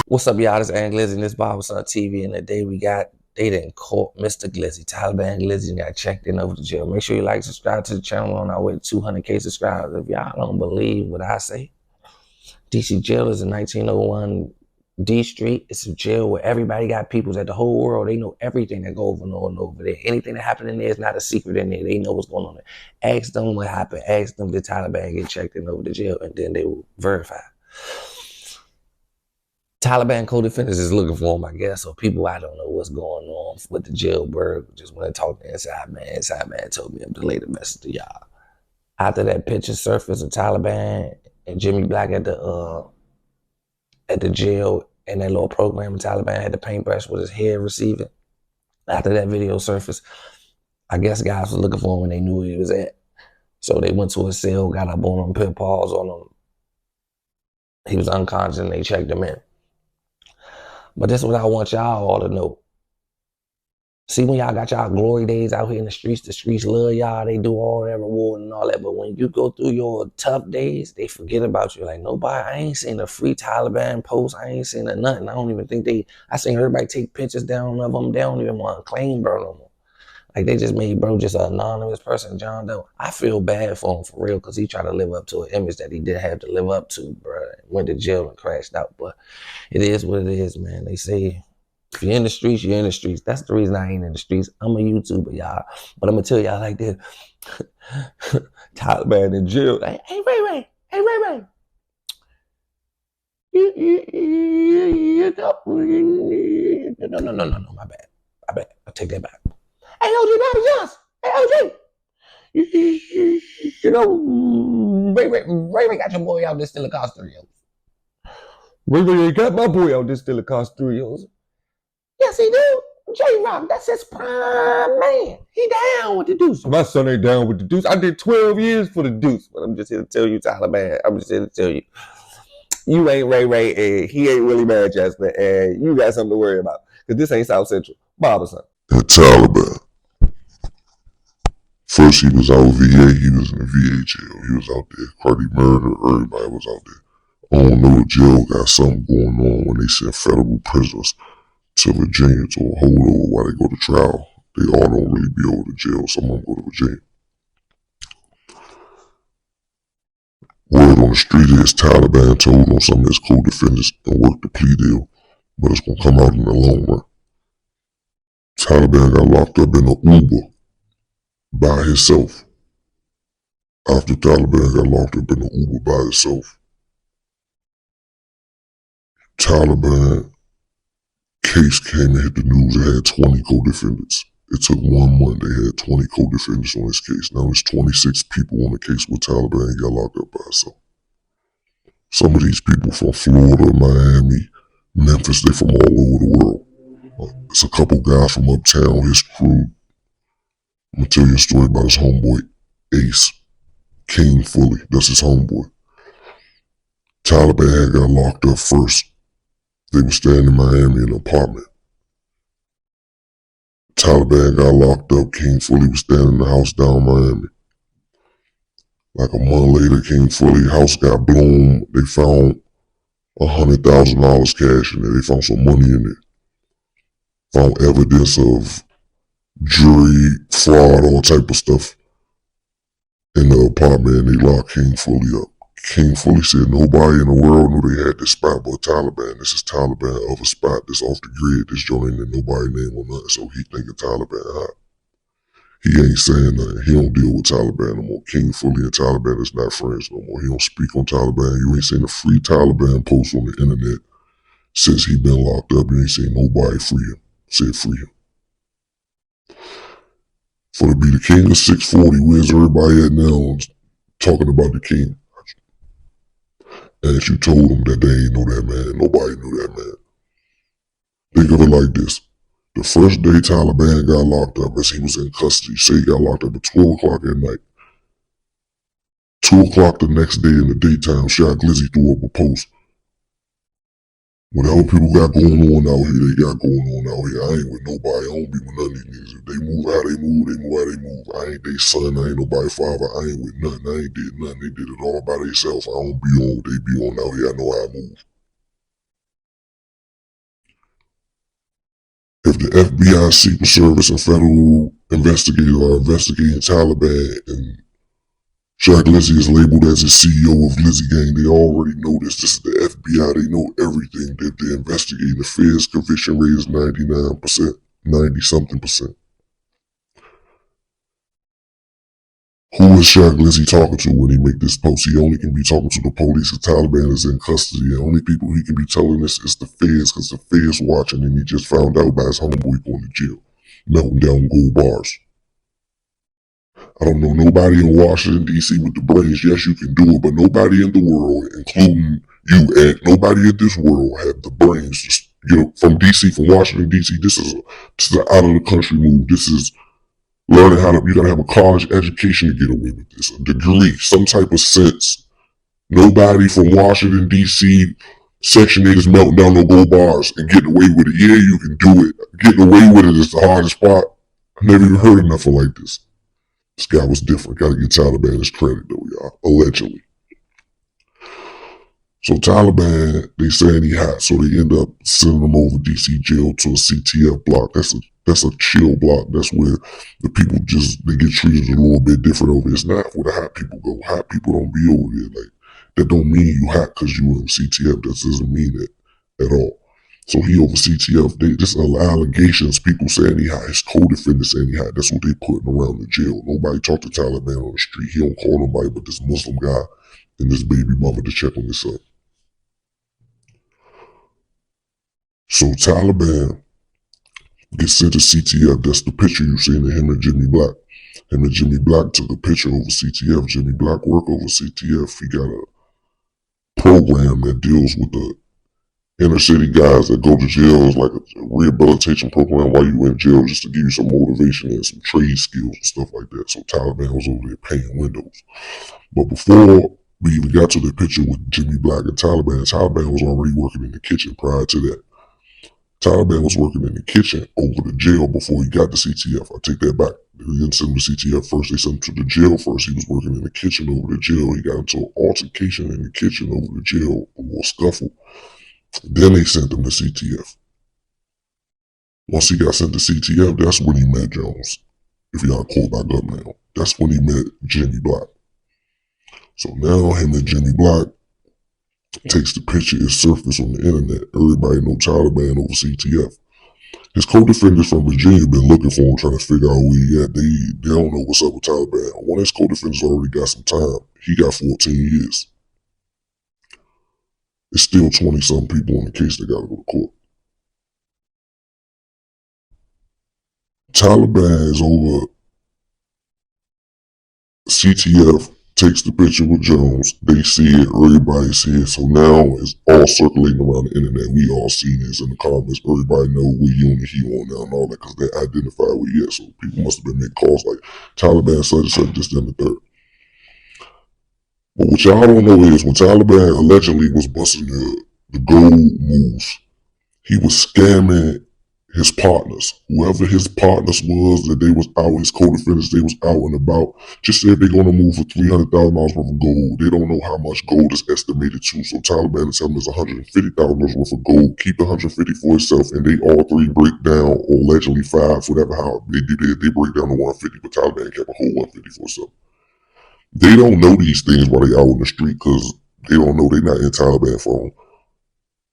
What's up, y'all? This is Glizzy and this Barberson TV. And today they didn't caught Mr. Glizzy. Taliban Glizzy got checked in over to jail. Make sure you like, subscribe to the channel. On our way to 200K subscribers. If y'all don't believe what I say, DC jail is in 1901 D Street. It's a jail where everybody got peoples at the whole world. They know everything that goes on over there. Anything that happened in there is not a secret in there. They know what's going on there. Ask them what happened. Ask them did Taliban get checked in over the jail, and then they will verify. Taliban co-defendants is looking for him, I guess. So people, I don't know what's going on with the jailbird. Just want to talk to Inside Man. Inside Man told me I'm to lay the message to y'all. After that picture surfaced of Taliban and Jimmy Black at the jail and that little program, Taliban had the paintbrush with his head receiving. After that video surfaced, I guess guys were looking for him when they knew where he was at. So they went to his cell, got up on him, put paws on him. He was unconscious and they checked him in. But this is what I want y'all all to know. See, when y'all got y'all glory days out here in the streets love y'all, they do all that reward and all that. But when you go through your tough days, they forget about you. Like, nobody, I ain't seen a free Taliban post. I ain't seen nothing. I don't even think I seen everybody take pictures down of them. They don't even want to claim bro no more. Like, they just made bro just an anonymous person, John Doe. I feel bad for him for real, because he tried to live up to an image that he didn't have to live up to, bro. Went to jail and crashed out. But it is what it is, man. They say, if you're in the streets, you're in the streets. That's the reason I ain't in the streets. I'm a YouTuber, y'all. But I'm going to tell y'all like this. Taliban in jail. Hey, Ray Ray. Hey, Ray Ray. No, my bad. I'll take that back. Hey, OG Bobby Johnson. Hey, OG. You know, Ray got your boy out there still a cost $3. Ray ain't got my boy out there still a cost $3. Yes, he do. J-Rock, that's his prime man. He down with the deuce. My son ain't down with the deuce. I did 12 years for the deuce. But I'm just here to tell you, Taliban. I'm just here to tell you. You ain't Ray, and he ain't really Manchester, and you got something to worry about. Because this ain't South Central. Barberson. The Taliban. First, he was out VA. He was in the VA jail. He was out there. Cardi murder. Everybody was out there. I don't know, the jail got something going on when they send federal prisoners to Virginia to a holdover while they go to trial. They all don't really be over to jail. Some of them go to Virginia. Word on the street is Taliban told on some of his co-defendants and worked the plea deal, but it's going to come out in the long run. Taliban got locked up in an Uber by himself. After Taliban got locked up in an Uber by himself, Taliban case came and hit the news. It had 20 co-defendants. It took 1 month. They had 20 co-defendants on this case. Now there's 26 people on the case with Taliban. He got locked up by himself. Some of these people from Florida, Miami, Memphis, they from all over the world. It's a couple guys from uptown, his crew. I'm going to tell you a story about his homeboy, Ace, King Fully. That's his homeboy. Taliban got locked up first. They were staying in Miami in an apartment. Taliban got locked up. King Fully was staying in the house down Miami. Like a month later, King Fully's house got blown. They found $100,000 cash in there. They found some money in it. Found evidence of jury fraud, all type of stuff in the apartment, and they locked King Fully up. King Fully said nobody in the world knew they had this spot but Taliban. This is Taliban of a spot that's off the grid. This joint ain't nobody name or nothing, so he thinking Taliban hot. He ain't saying nothing. He don't deal with Taliban no more. King Fully and Taliban is not friends no more. He don't speak on Taliban. You ain't seen a free Taliban post on the internet since he been locked up. You ain't seen nobody free him. Said free him. For to be the king of 640, where's everybody at now talking about the king? And you told them that they ain't know that man. Nobody knew that man. Think of it like this. The first day Taliban got locked up, as he was in custody, say he got locked up at 12 o'clock at night. 2 o'clock the next day in the daytime, shot Glizzy threw up a post. Whatever people got going on out here, they got going on out here. I ain't with nobody. I don't be with none of these niggas. If they move how they move, they move how they move. I ain't they son. I ain't nobody father. I ain't with nothing. I ain't did nothing. They did it all by themselves. I don't be on what they be on out here. I know how I move. If the FBI, Secret Service, and federal investigators are investigating Taliban and Jack Glizzy is labeled as the CEO of Glizzy Gang, they already know this. This is the FBI. They know everything that they're investigating. The Fed's conviction rate is 99%, 90 something percent. Who is Jack Glizzy talking to when he make this post? He only can be talking to the police. The Taliban is in custody. The only people he can be telling this is the feds, because the feds watching, and he just found out by his homeboy going to jail, melting down gold bars. I don't know nobody in Washington, D.C. with the brains. Yes, you can do it, but nobody in the world, including you, and nobody in this world have the brains. Just, from D.C., from Washington, D.C., this is an out of the country move. This is learning how to, you got to have a college education to get away with this, a degree, some type of sense. Nobody from Washington, D.C., Section 8 is melting down no gold bars and getting away with it. Yeah, you can do it. Getting away with it is the hardest part. I never even heard of nothing like this. This guy was different. Got to get Taliban his credit, though, y'all. Allegedly. So Taliban, they saying he hot, so they end up sending him over DC jail to a CTF block. That's a chill block. That's where the people they get treated a little bit different over. It's not where the hot people go. Hot people don't be over there. Like, that don't mean you hot because you in CTF. That doesn't mean that at all. So he over CTF. They just allegations. People saying he hot. His co-defendant saying he hot. That's what they putting around the jail. Nobody talk to Taliban on the street. He don't call nobody but this Muslim guy and this baby mother to check on his son. So Taliban gets sent to CTF. That's the picture you seen of him and Jimmy Black. Him and Jimmy Black took a picture over CTF. Jimmy Black work over CTF. He got a program that deals with the inner city guys that go to jail. It's like a rehabilitation program while you in jail, just to give you some motivation and some trade skills and stuff like that. So Taliban was over there painting windows. But before we even got to the picture with Jimmy Black and Taliban was already working in the kitchen prior to that. Taliban was working in the kitchen over the jail before he got to CTF. I take that back. They didn't send him to CTF first. They sent him to the jail first. He was working in the kitchen over the jail. He got into an altercation in the kitchen over the jail, a little scuffle. Then they sent him to CTF. Once he got sent to CTF, that's when he met Jones. If y'all call back up now, that's when he met Jimmy Black. So now him and Jimmy Black takes the picture, it surfaced on the internet. Everybody know Taliban over CTF. His co-defendants from Virginia been looking for him, trying to figure out where he at. They don't know what's up with Taliban. One of his co-defendants already got some time. He got 14 years. It's still 20-something people on the case that got to go to court. Taliban is over. CTF takes the picture with Jones. They see it. Everybody see it. So now it's all circulating around the internet. We all see this in the comments. Everybody know what unit he on now and all that, because they identify where he at. So people must have been making calls like Taliban such and such, this, then the third. But what y'all don't know is when Taliban allegedly was busting the gold moves, he was scamming his partners. Whoever his partners was, that they was out, his co-defendants, they was out and about. Just said they're gonna move for $300,000 worth of gold. They don't know how much gold is estimated to. So Taliban is telling them there's $150,000 worth of gold. Keep the 150 for itself, and they all three break down, or allegedly five, whatever how they did it. They break down the 150, but Taliban kept a whole 150 for itself. They don't know these things while they out in the street, because they don't know they're not in Taliban phone.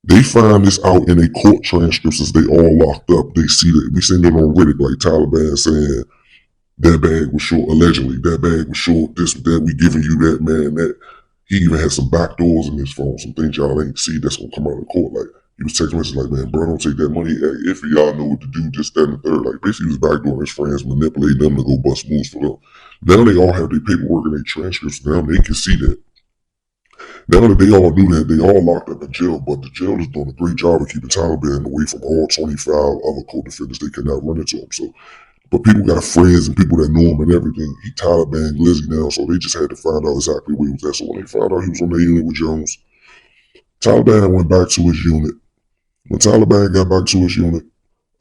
They find this out in a court transcripts as they all locked up. They see that we seen it on Reddit, like Taliban saying that bag was short, allegedly. That bag was short, this, that, we giving you that, man, that. He even had some back doors in his phone, some things y'all ain't see that's gonna come out in court. Like, he was texting messages like, man, bro, don't take that money. If y'all know what to do, this, that, and the third. Like, basically, he was backdooring his friends, manipulating them to go bust moves for them. Now they all have their paperwork and their transcripts. Now they can see that. Now that they all do that, they all locked up in jail, but the jail is doing a great job of keeping Taliban away from all 25 other co-defendants. They cannot run into him. So, but people got friends and people that know him and everything. He Taliban Glizzy now, so they just had to find out exactly where he was at. So when they found out he was on the unit with Jones, Taliban went back to his unit. When Taliban got back to his unit,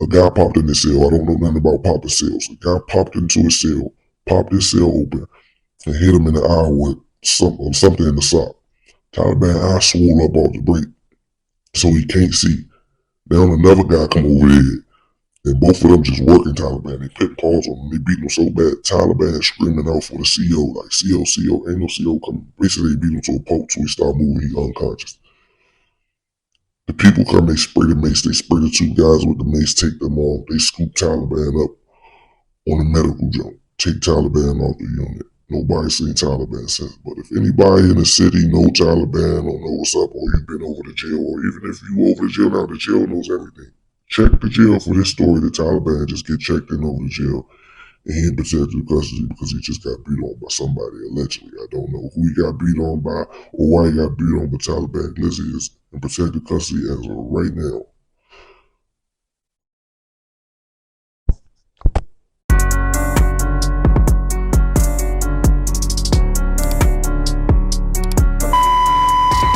a guy popped in his cell. I don't know nothing about popping cells. A guy popped into his cell, popped his cell open, and hit him in the eye with something in the sock. Taliban eye swole up off the break, so he can't see. Then another guy come over there And both of them just working Taliban. They put paws on them. They beat them so bad. Taliban is screaming out for the CO, like CO, CO, ain't no CO coming. Basically, they beat him to a pulp, so he start moving, he unconscious. The people come, they spray the mace. They spray the two guys with the mace, take them off. They scoop Taliban up on the medical jump. Take Taliban off the unit. Nobody seen Taliban since. But if anybody in the city know Taliban or know what's up, or you've been over the jail, or even if you over the jail now, the jail knows everything. Check the jail for this story. The Taliban just get checked in over the jail. And he in protective custody because he just got beat on by somebody, allegedly. I don't know who he got beat on by or why he got beat on, but Taliban Glizzy is in protective custody as of right now.